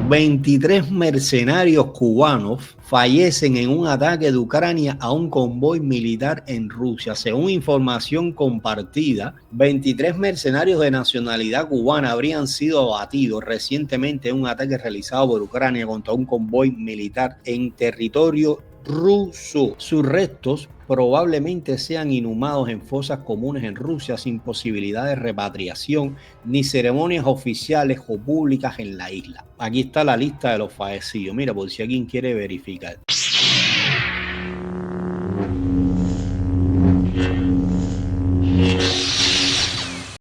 23 mercenarios cubanos fallecen en un ataque de Ucrania a un convoy militar en Rusia. Según información compartida, 23 mercenarios de nacionalidad cubana habrían sido abatidos recientemente en un ataque realizado por Ucrania contra un convoy militar en territorio ruso. Sus restos probablemente sean inhumados en fosas comunes en Rusia sin posibilidad de repatriación ni ceremonias oficiales o públicas en la isla. Aquí está la lista de los fallecidos. Mira, por si alguien quiere verificar.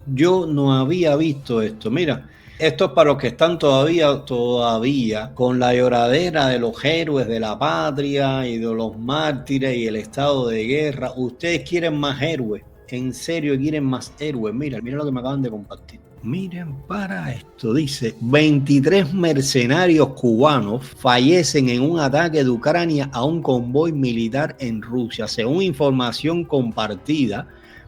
Yo no había visto esto. Mira, esto es para los que están todavía con la lloradera de los héroes de la patria y de los mártires y el estado de guerra. Ustedes quieren más héroes. En serio quieren más héroes. Mira lo que me acaban de compartir. Miren para esto, dice, 23 mercenarios cubanos fallecen en un ataque de Ucrania a un convoy militar en Rusia. Según información compartida,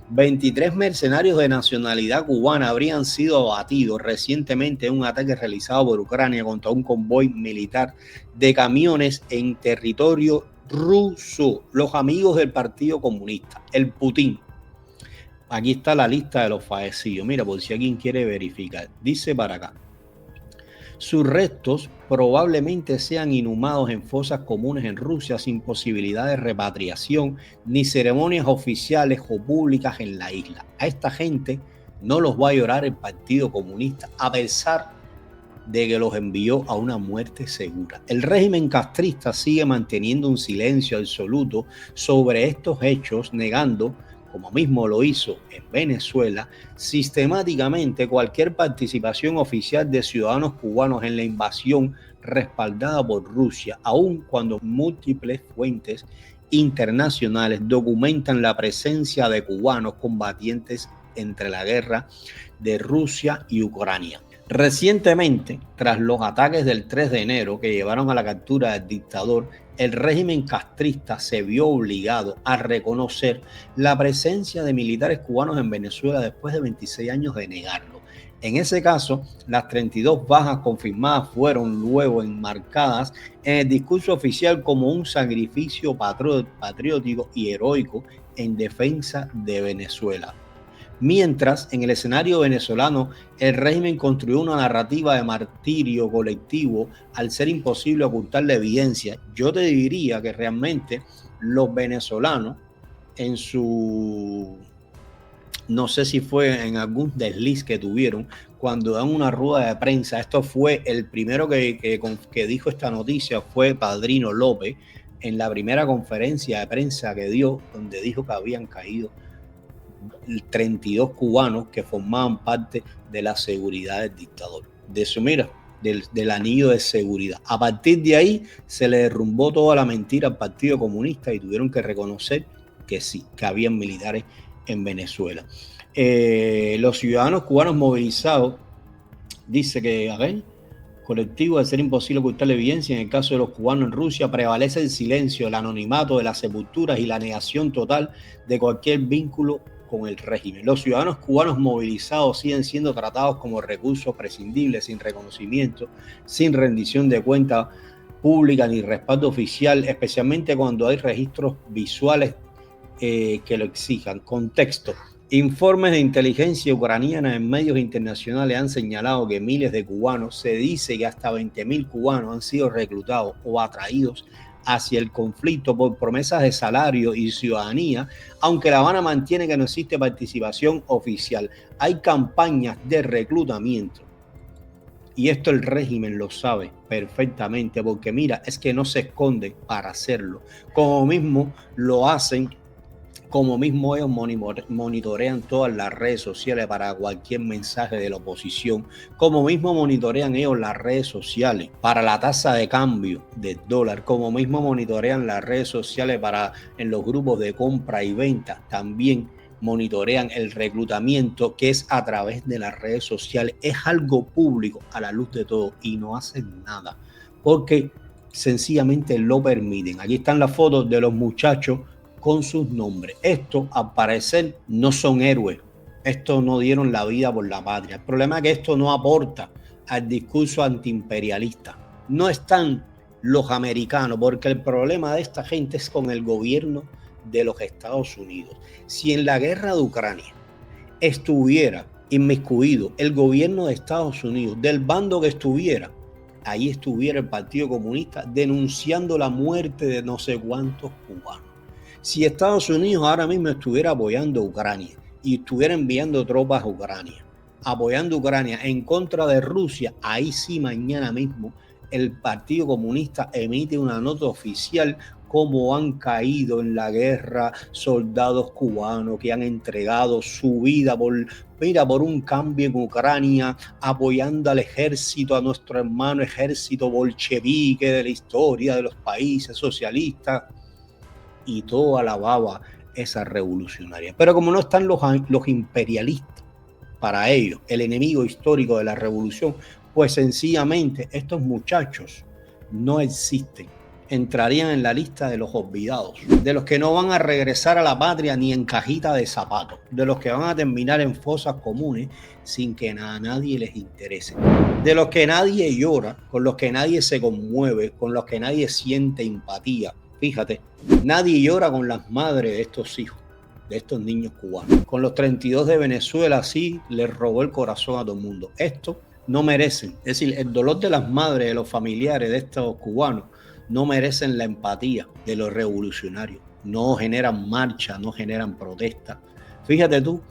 23 mercenarios de nacionalidad cubana habrían sido abatidos recientemente en un ataque realizado por Ucrania contra un convoy militar de camiones en territorio ruso. Los amigos del Partido Comunista, el Putin. Aquí está la lista de los fallecidos. Mira, por si alguien quiere verificar. Dice para acá. Sus restos probablemente sean inhumados en fosas comunes en Rusia sin posibilidad de repatriación ni ceremonias oficiales o públicas en la isla. A esta gente no los va a llorar el Partido Comunista, a pesar de que los envió a una muerte segura. El régimen castrista sigue manteniendo un silencio absoluto sobre estos hechos, negando, como mismo lo hizo en Venezuela, sistemáticamente cualquier participación oficial de ciudadanos cubanos en la invasión respaldada por Rusia, aun cuando múltiples fuentes internacionales documentan la presencia de cubanos combatientes entre la guerra de Rusia y Ucrania. Recientemente, tras los ataques del 3 de enero que llevaron a la captura del dictador, el régimen castrista se vio obligado a reconocer la presencia de militares cubanos en Venezuela después de 26 años de negarlo. En ese caso, las 32 bajas confirmadas fueron luego enmarcadas en el discurso oficial como un sacrificio patriótico y heroico en defensa de Venezuela. Mientras, en el escenario venezolano, el régimen construyó una narrativa de martirio colectivo al ser imposible ocultar la evidencia. Yo te diría que realmente los venezolanos, en su, no sé si fue en algún desliz que tuvieron, cuando dan una rueda de prensa, esto fue el primero que dijo esta noticia, fue Padrino López, en la primera conferencia de prensa que dio, donde dijo que habían caído 32 cubanos que formaban parte de la seguridad del dictador, de su mira, del anillo de seguridad. A partir de ahí se le derrumbó toda la mentira al Partido Comunista y tuvieron que reconocer que sí, que habían militares en Venezuela. Los ciudadanos cubanos movilizados, dice que, a ver, colectivo de ser imposible ocultar la evidencia. En el caso de los cubanos en Rusia prevalece el silencio, el anonimato de las sepulturas y la negación total de cualquier vínculo con el régimen. Los ciudadanos cubanos movilizados siguen siendo tratados como recursos prescindibles, sin reconocimiento, sin rendición de cuentas pública ni respaldo oficial, especialmente cuando hay registros visuales que lo exijan. Contexto. Informes de inteligencia ucraniana en medios internacionales han señalado que miles de cubanos, se dice que hasta 20.000 cubanos han sido reclutados o atraídos hacia el conflicto por promesas de salario y ciudadanía, aunque La Habana mantiene que no existe participación oficial. Hay campañas de reclutamiento y esto el régimen lo sabe perfectamente, porque mira, es que no se esconde para hacerlo, como mismo lo hacen. Como mismo ellos monitorean todas las redes sociales para cualquier mensaje de la oposición, como mismo monitorean ellos las redes sociales para la tasa de cambio del dólar, como mismo monitorean las redes sociales para en los grupos de compra y venta, también monitorean el reclutamiento que es a través de las redes sociales. Es algo público a la luz de todo y no hacen nada porque sencillamente lo permiten. Aquí están las fotos de los muchachos con sus nombres. Estos, al parecer, no son héroes. Estos no dieron la vida por la patria. El problema es que esto no aporta al discurso antiimperialista. no están los americanos, porque el problema de esta gente es con el gobierno de los Estados Unidos. Si en la guerra de Ucrania estuviera inmiscuido el gobierno de Estados Unidos, del bando que estuviera, ahí estuviera el Partido Comunista denunciando la muerte de no sé cuántos cubanos. Si Estados Unidos ahora mismo estuviera apoyando a Ucrania y estuviera enviando tropas a Ucrania, apoyando a Ucrania en contra de Rusia, ahí sí mañana mismo el Partido Comunista emite una nota oficial cómo han caído en la guerra soldados cubanos que han entregado su vida por un cambio en Ucrania, apoyando al ejército, a nuestro hermano ejército bolchevique de la historia de los países socialistas, y todo alababa esa revolucionaria. Pero como no están los imperialistas, para ellos, el enemigo histórico de la revolución, pues sencillamente estos muchachos no existen. Entrarían en la lista de los olvidados, de los que no van a regresar a la patria ni en cajita de zapatos, de los que van a terminar en fosas comunes sin que a nadie les interese, de los que nadie llora, con los que nadie se conmueve, con los que nadie siente empatía. Fíjate, nadie llora con las madres de estos hijos, de estos niños cubanos. Con los 32 de Venezuela sí les robó el corazón a todo el mundo. Esto no merecen, es decir, el dolor de las madres, de los familiares de estos cubanos, no merecen la empatía de los revolucionarios. No generan marcha, no generan protesta. Fíjate tú,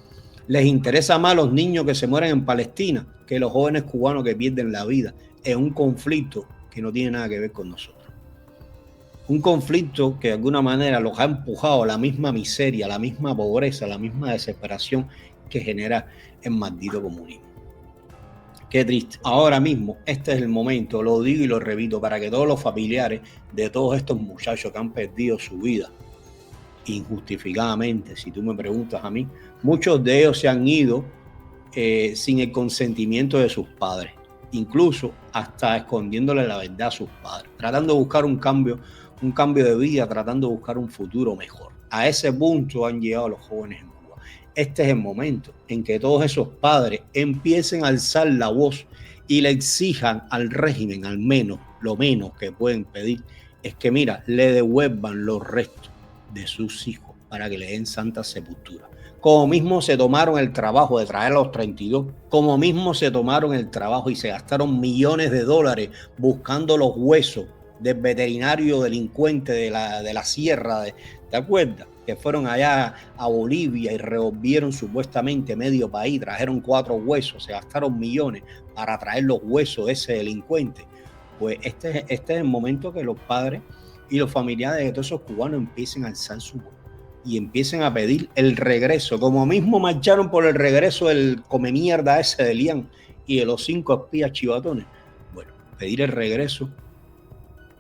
les interesa más los niños que se mueren en Palestina que los jóvenes cubanos que pierden la vida en un conflicto que no tiene nada que ver con nosotros. Un conflicto que de alguna manera los ha empujado a la misma miseria, a la misma pobreza, a la misma desesperación que genera el maldito comunismo. Qué triste. Ahora mismo, este es el momento, lo digo y lo repito, para que todos los familiares de todos estos muchachos que han perdido su vida injustificadamente, si tú me preguntas a mí, muchos de ellos se han ido sin el consentimiento de sus padres, incluso hasta escondiéndole la verdad a sus padres, tratando de buscar un cambio de vida, tratando de buscar un futuro mejor. A ese punto han llegado los jóvenes en Cuba. Este es el momento en que todos esos padres empiecen a alzar la voz y le exijan al régimen, al menos, lo menos que pueden pedir, es que, mira, le devuelvan los restos de sus hijos para que le den santa sepultura. Como mismo se tomaron el trabajo de traer a los 32, como mismo se tomaron el trabajo y se gastaron millones de dólares buscando los huesos del veterinario delincuente de la sierra, ¿te acuerdas? Que fueron allá a Bolivia y revolvieron supuestamente medio país, trajeron 4 huesos, se gastaron millones para traer los huesos de ese delincuente. Pues este es el momento que los padres y los familiares de todos esos cubanos empiecen a alzar su voz y empiecen a pedir el regreso, como mismo marcharon por el regreso del come mierda ese de Lian y de los 5 espías chivatones. Bueno, pedir el regreso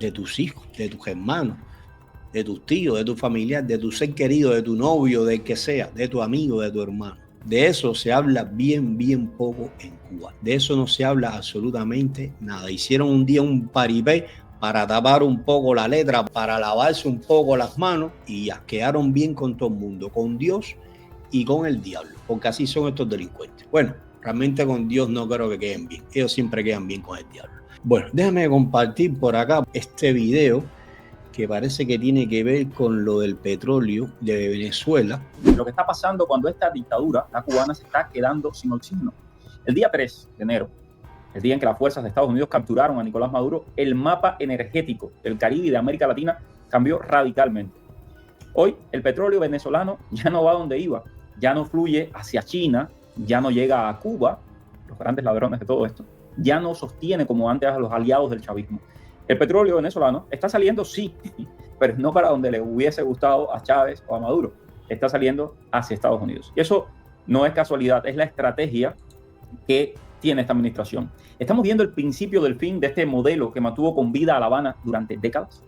de tus hijos, de tus hermanos, de tus tíos, de tu familiar, de tu ser querido, de tu novio, del que sea, de tu amigo, de tu hermano. De eso se habla bien poco en Cuba. De eso no se habla absolutamente nada. Hicieron un día un paripé para tapar un poco la letra, para lavarse un poco las manos y ya quedaron bien con todo el mundo, con Dios y con el diablo, porque así son estos delincuentes. Bueno, realmente con Dios no creo que queden bien. Ellos siempre quedan bien con el diablo. Bueno, déjame compartir por acá este video que parece que tiene que ver con lo del petróleo de Venezuela. Lo que está pasando cuando esta dictadura, la cubana, se está quedando sin oxígeno. El día 3 de enero, el día en que las fuerzas de Estados Unidos capturaron a Nicolás Maduro, el mapa energético del Caribe y de América Latina cambió radicalmente. Hoy el petróleo venezolano ya no va donde iba, ya no fluye hacia China, ya no llega a Cuba, los grandes ladrones de todo esto, ya no sostiene como antes a los aliados del chavismo. El petróleo venezolano está saliendo, sí, pero no para donde le hubiese gustado a Chávez o a Maduro. Está saliendo hacia Estados Unidos. Y eso no es casualidad, es la estrategia que tiene esta administración. Estamos viendo el principio del fin de este modelo que mantuvo con vida a La Habana durante décadas.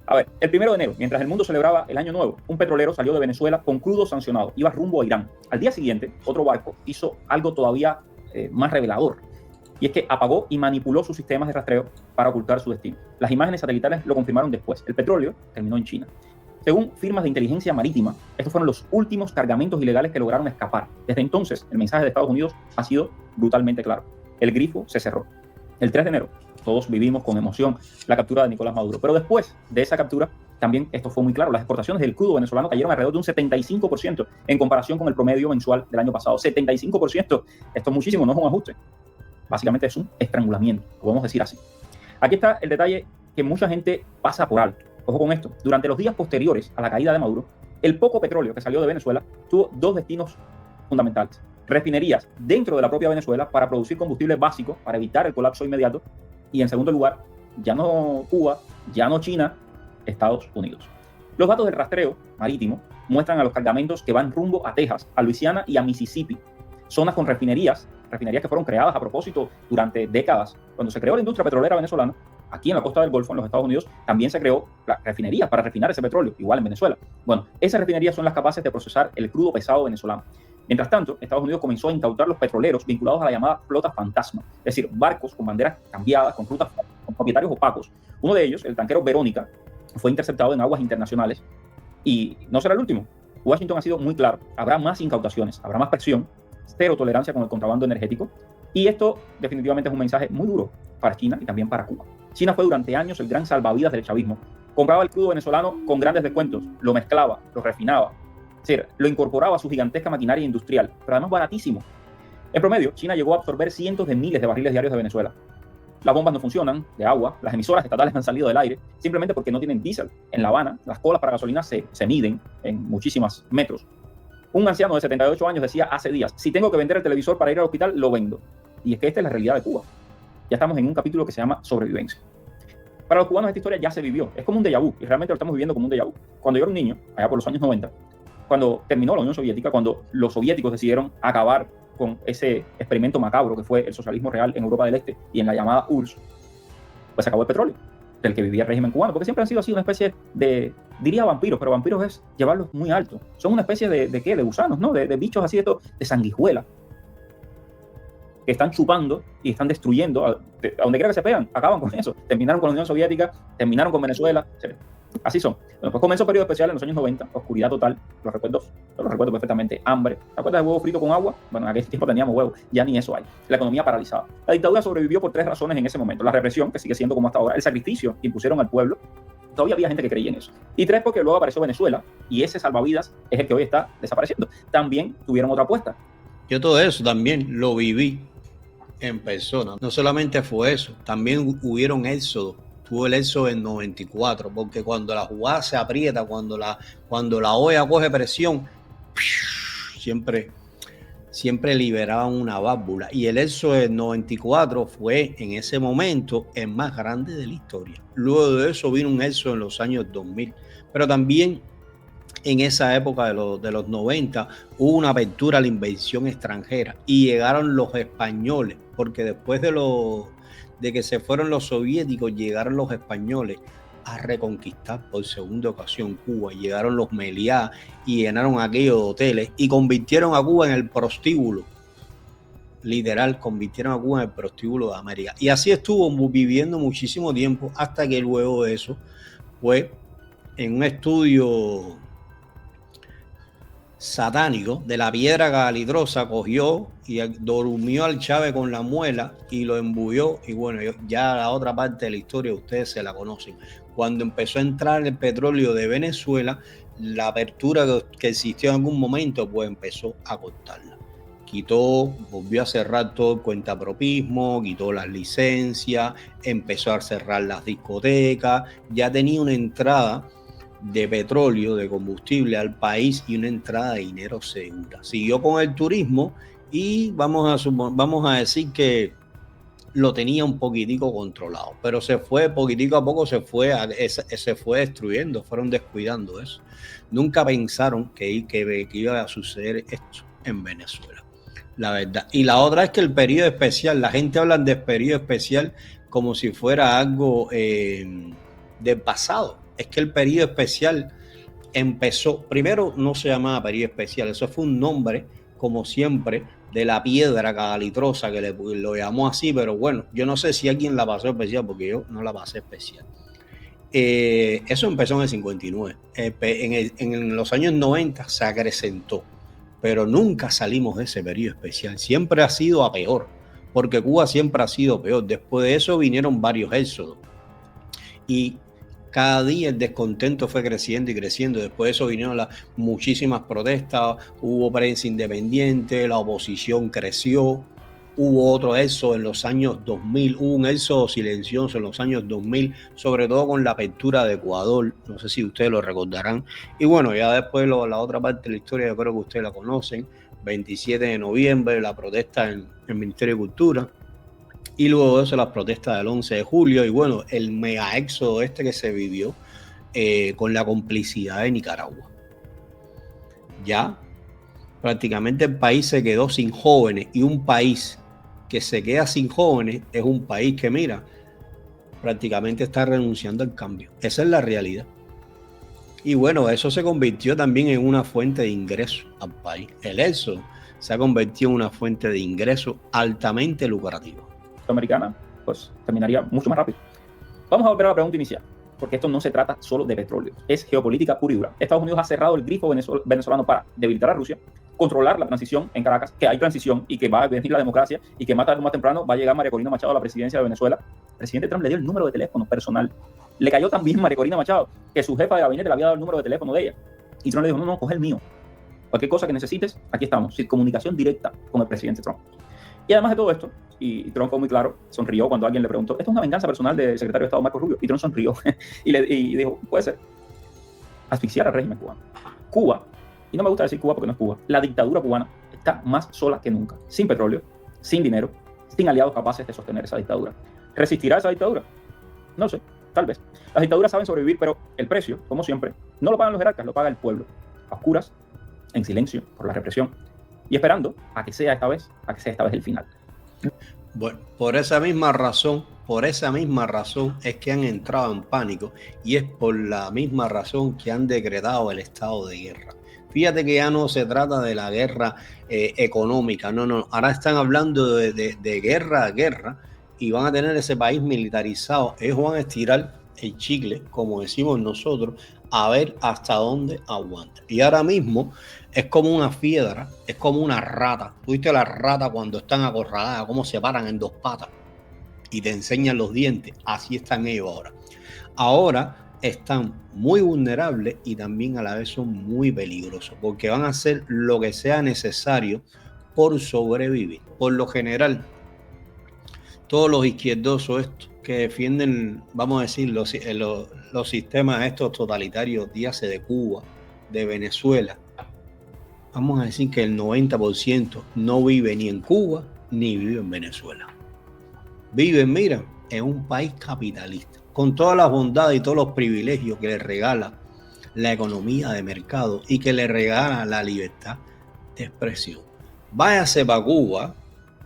A ver, el 1 de enero, mientras el mundo celebraba el Año Nuevo, un petrolero salió de Venezuela con crudo sancionado. Iba rumbo a Irán. Al día siguiente, otro barco hizo algo todavía más revelador. Y es que apagó y manipuló sus sistemas de rastreo para ocultar su destino. Las imágenes satelitales lo confirmaron después. El petróleo terminó en China. Según firmas de inteligencia marítima, estos fueron los últimos cargamentos ilegales que lograron escapar. Desde entonces, el mensaje de Estados Unidos ha sido brutalmente claro. El grifo se cerró. El 3 de enero, todos vivimos con emoción la captura de Nicolás Maduro. Pero después de esa captura, también esto fue muy claro, las exportaciones del crudo venezolano cayeron alrededor de un 75% en comparación con el promedio mensual del año pasado. 75%, esto es muchísimo, no es un ajuste. Básicamente es un estrangulamiento, podemos decir así. Aquí está el detalle que mucha gente pasa por alto. Ojo con esto, durante los días posteriores a la caída de Maduro, el poco petróleo que salió de Venezuela tuvo dos destinos fundamentales. Refinerías dentro de la propia Venezuela para producir combustible básico, para evitar el colapso inmediato. Y en segundo lugar, ya no Cuba, ya no China, Estados Unidos. Los datos del rastreo marítimo muestran a los cargamentos que van rumbo a Texas, a Luisiana y a Mississippi. Zonas con refinerías que fueron creadas a propósito durante décadas. Cuando se creó la industria petrolera venezolana, aquí en la costa del Golfo, en los Estados Unidos, también se creó la refinería para refinar ese petróleo, igual en Venezuela. Bueno, esas refinerías son las capaces de procesar el crudo pesado venezolano. Mientras tanto, Estados Unidos comenzó a incautar los petroleros vinculados a la llamada flota fantasma, es decir, barcos con banderas cambiadas, con rutas, con propietarios opacos. Uno de ellos, el tanquero Verónica, fue interceptado en aguas internacionales y no será el último. Washington ha sido muy claro, habrá más incautaciones, habrá más presión, cero tolerancia con el contrabando energético, y esto definitivamente es un mensaje muy duro para China y también para Cuba. China fue durante años el gran salvavidas del chavismo. Compraba el crudo venezolano con grandes descuentos, lo mezclaba, lo refinaba, es decir, lo incorporaba a su gigantesca maquinaria industrial, pero además baratísimo. En promedio, China llegó a absorber cientos de miles de barriles diarios de Venezuela. Las bombas no funcionan, de agua, las emisoras estatales han salido del aire, simplemente porque no tienen diésel. En La Habana, las colas para gasolina se miden en muchísimos metros. Un anciano de 78 años decía hace días, si tengo que vender el televisor para ir al hospital, lo vendo. Y es que esta es la realidad de Cuba. Ya estamos en un capítulo que se llama sobrevivencia. Para los cubanos esta historia ya se vivió, es como un déjà vu, y realmente lo estamos viviendo como un déjà vu. Cuando yo era un niño, allá por los años 90, cuando terminó la Unión Soviética, cuando los soviéticos decidieron acabar con ese experimento macabro que fue el socialismo real en Europa del Este y en la llamada URSS, pues se acabó el petróleo del que vivía el régimen cubano, porque siempre han sido así una especie de, diría vampiros, pero vampiros es llevarlos muy alto. Son una especie ¿de qué? De gusanos, ¿no? De bichos así de sanguijuela, que están chupando y están destruyendo, a donde quiera que se pegan, acaban con eso. Terminaron con la Unión Soviética, terminaron con Venezuela, así son. Bueno, pues comenzó el periodo especial en los años 90, oscuridad total, lo recuerdo perfectamente, hambre. ¿Te acuerdas del huevo frito con agua? Bueno, en aquel tiempo teníamos huevo, ya ni eso hay. La economía paralizada. La dictadura sobrevivió por tres razones en ese momento. La represión, que sigue siendo como hasta ahora, el sacrificio que impusieron al pueblo, todavía había gente que creía en eso. Y tres, porque luego apareció Venezuela, y ese salvavidas es el que hoy está desapareciendo. También tuvieron otra apuesta. Yo todo eso también lo viví en persona. No solamente fue eso, también hubieron éxodos. Tuvo el éxodo en 94, porque cuando la jugada se aprieta, cuando la olla coge presión, siempre liberaban una válvula. Y el éxodo del 94 fue en ese momento el más grande de la historia. Luego de eso vino un éxodo en los años 2000, pero también en esa época de los 90 hubo una apertura a la inversión extranjera y llegaron los españoles, porque después de que se fueron los soviéticos, llegaron los españoles a reconquistar por segunda ocasión Cuba. Llegaron los Meliá y llenaron aquellos hoteles y convirtieron a Cuba en el prostíbulo. Literal, convirtieron a Cuba en el prostíbulo de América. Y así estuvo viviendo muchísimo tiempo, hasta que luego de eso, pues, en un estudio satánico de la piedra calidrosa, cogió y durmió al Chávez con la muela y lo embuyó. Y bueno, ya la otra parte de la historia ustedes se la conocen. Cuando empezó a entrar el petróleo de Venezuela, la apertura que existió en algún momento, pues empezó a cortarla. Volvió a cerrar todo el cuentapropismo, quitó las licencias, empezó a cerrar las discotecas, ya tenía una entrada de petróleo, de combustible al país y una entrada de dinero segura. Siguió con el turismo y vamos a decir que lo tenía un poquitico controlado, pero se fue poquitico a poco, se fue destruyendo, fueron descuidando eso. Nunca pensaron que iba a suceder esto en Venezuela, la verdad. Y la otra es que el periodo especial, la gente habla de periodo especial como si fuera algo del pasado. Es que el periodo especial empezó, primero no se llamaba periodo especial, eso fue un nombre, como siempre, de la piedra calitrosa que lo llamó así, pero bueno, yo no sé si alguien la pasó especial, porque yo no la pasé especial. Eso empezó en el 59. En los años 90 se acrecentó, pero nunca salimos de ese periodo especial, siempre ha sido a peor, porque Cuba siempre ha sido peor. Después de eso vinieron varios éxodos y cada día el descontento fue creciendo y creciendo. Después de eso vinieron muchísimas protestas, hubo prensa independiente, la oposición creció, hubo otro éxodo en los años 2000, hubo un éxodo silencioso en los años 2000, sobre todo con la apertura de Ecuador, no sé si ustedes lo recordarán. Y bueno, ya después la otra parte de la historia yo creo que ustedes la conocen, 27 de noviembre, la protesta en el Ministerio de Cultura. Y luego de eso las protestas del 11 de julio y bueno, el mega éxodo que se vivió con la complicidad de Nicaragua. Ya prácticamente el país se quedó sin jóvenes y un país que se queda sin jóvenes es un país que, mira, prácticamente está renunciando al cambio. Esa es la realidad. Y bueno, eso se convirtió también en una fuente de ingreso al país. El éxodo se ha convertido en una fuente de ingreso altamente lucrativa. Americana, pues terminaría mucho más rápido. Vamos a volver a la pregunta inicial, porque esto no se trata solo de petróleo, es geopolítica pura y dura. Estados Unidos ha cerrado el grifo venezolano para debilitar a Rusia, controlar la transición en Caracas, que hay transición y que va a venir la democracia y que más tarde o más temprano va a llegar María Corina Machado a la presidencia de Venezuela. El presidente Trump le dio el número de teléfono personal. Le cayó también María Corina Machado, que su jefa de gabinete le había dado el número de teléfono de ella. Y Trump le dijo, no, coge el mío. Cualquier cosa que necesites, aquí estamos. Sin comunicación directa con el presidente Trump. Y además de todo esto, y Trump fue muy claro, sonrió cuando alguien le preguntó, ¿esto es una venganza personal del secretario de Estado Marco Rubio? Y Trump sonrió y dijo, puede ser, asfixiar al régimen cubano. Cuba, y no me gusta decir Cuba porque no es Cuba, la dictadura cubana está más sola que nunca, sin petróleo, sin dinero, sin aliados capaces de sostener esa dictadura. ¿Resistirá esa dictadura? No lo sé, tal vez. Las dictaduras saben sobrevivir, pero el precio, como siempre, no lo pagan los jerarcas, lo paga el pueblo, a oscuras, en silencio, por la represión, y esperando a que sea esta vez el final. Bueno, por esa misma razón es que han entrado en pánico y es por la misma razón que han decretado el estado de guerra. Fíjate que ya no se trata de la guerra económica, no, ahora están hablando de guerra a guerra y van a tener ese país militarizado. Ellos van a estirar el chicle, como decimos nosotros, a ver hasta dónde aguanta. Y ahora mismo es como una fiera, es como una rata. ¿Tú viste la rata cuando están acorraladas, cómo se paran en dos patas y te enseñan los dientes? Así están ellos ahora. Ahora están muy vulnerables y también a la vez son muy peligrosos porque van a hacer lo que sea necesario por sobrevivir. Por lo general, todos los izquierdosos estos que defienden, vamos a decir, los sistemas estos totalitarios, dígase de Cuba, de Venezuela, vamos a decir que el 90% no vive ni en Cuba ni vive en Venezuela. Viven, mira, en un país capitalista, con todas las bondades y todos los privilegios que le regala la economía de mercado y que le regala la libertad de expresión. Váyase para Cuba,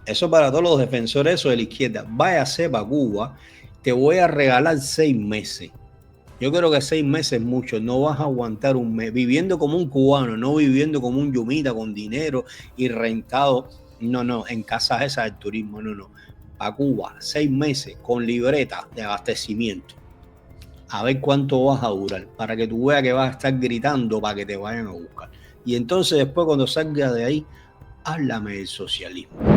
eso para todos los defensores eso de la izquierda, váyase para Cuba, te voy a regalar 6 meses. Yo creo que 6 meses es mucho, no vas a aguantar un mes viviendo como un cubano, no viviendo como un yumita con dinero y rentado, no, en casas esas del turismo, no. Para Cuba, 6 meses con libreta de abastecimiento. A ver cuánto vas a durar, para que tú veas que vas a estar gritando para que te vayan a buscar. Y entonces después cuando salgas de ahí, háblame del socialismo.